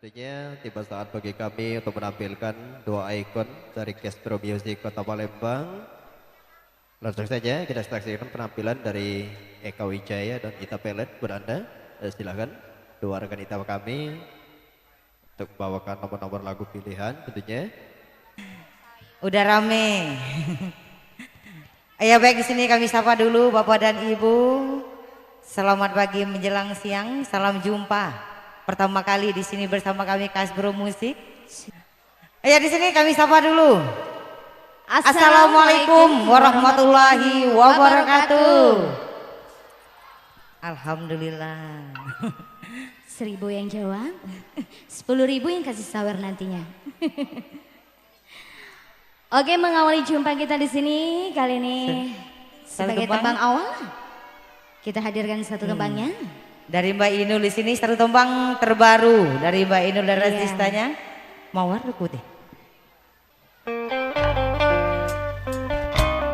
Tentunya tiba saat bagi kami untuk menampilkan dua ikon dari Castro Music Kota Palembang. Langsung saja kita saksikan penampilan dari Eka Wijaya dan Gita Pelet buat Anda. Silakan dua rekan hitam kami untuk membawakan nomor-nomor lagu pilihan tentunya. Udah rame. Ya baik, di sini kami sapa dulu Bapak dan Ibu. Selamat pagi menjelang siang, salam jumpa. Pertama kali di sini bersama kami Castro Music. Ya di sini kami sapa dulu. Assalamualaikum warahmatullahi wabarakatuh. Alhamdulillah. 1000 yang jawab, 10.000 yang kasih sawer nantinya. Oke, mengawali jumpa kita di sini kali ini sebagai tembang awal. Kita hadirkan satu tembangnya. Dari Mbak Inul di sini satu tembang terbaru dari Mbak Inul dan artistanya. Mawar Putih.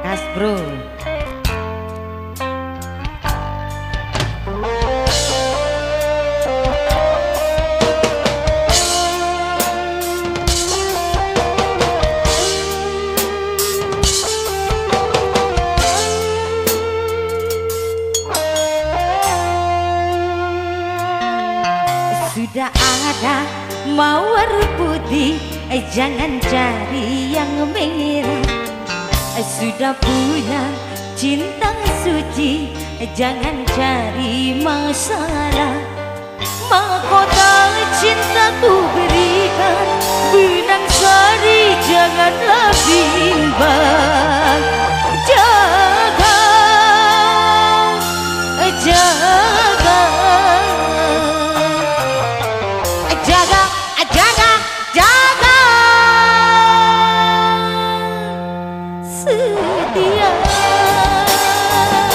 Castro. Sudah ada mawar putih, jangan cari yang merah. Sudah punya cinta suci, jangan cari masalah. Mahkota cintaku berikan, benang sari janganlah bimbang. Jaga, jaga, jaga, jaga, jaga setia. Sudah ada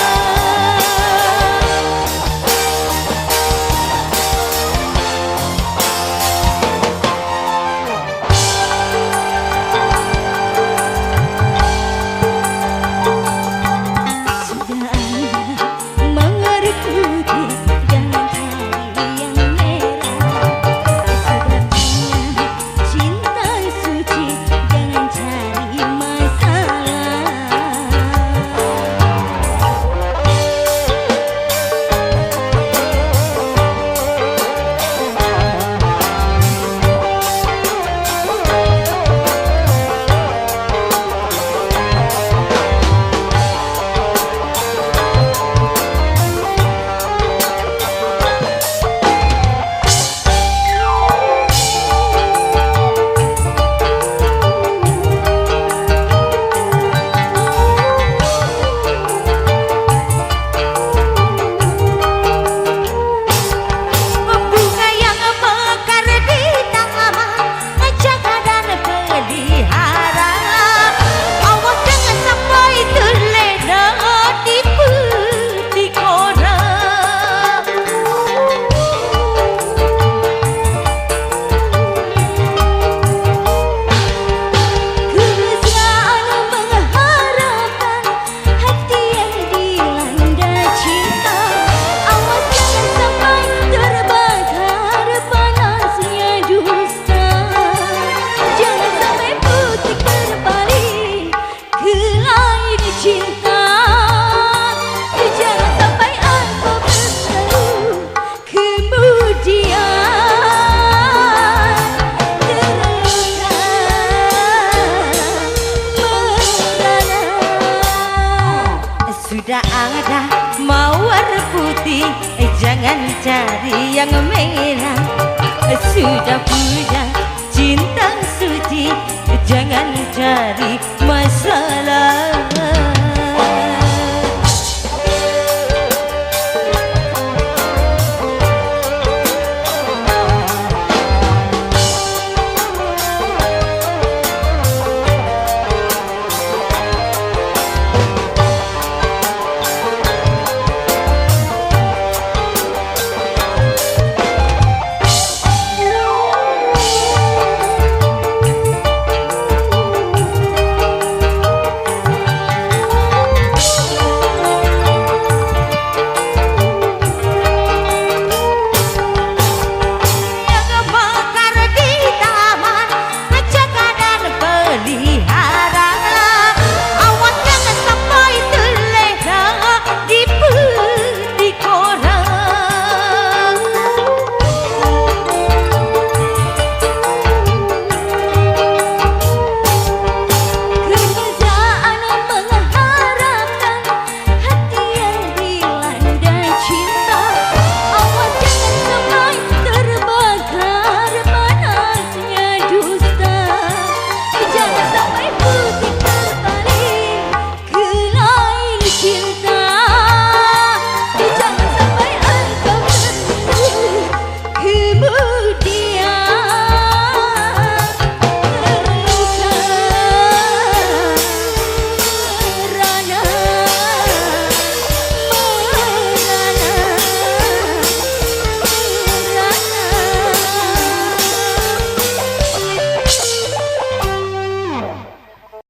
mawar putih, jangan cari yang merah. Sudah punya cinta suci, jangan cari masalah. Bunga yang mekar di taman, jaga dan pelihara. Awas jangan sampai terlena di petik orang. Kesiaan mengharapkan hati yang dilanda cinta. Awas jangan sampai terbakar panasnya dusta. Jangan sampai putih terbalik ke lain cinta. Jangan sampai aku berseru kemudian terluka merana. Sudah ada mawar putih, jangan cari yang merah. Sudah punya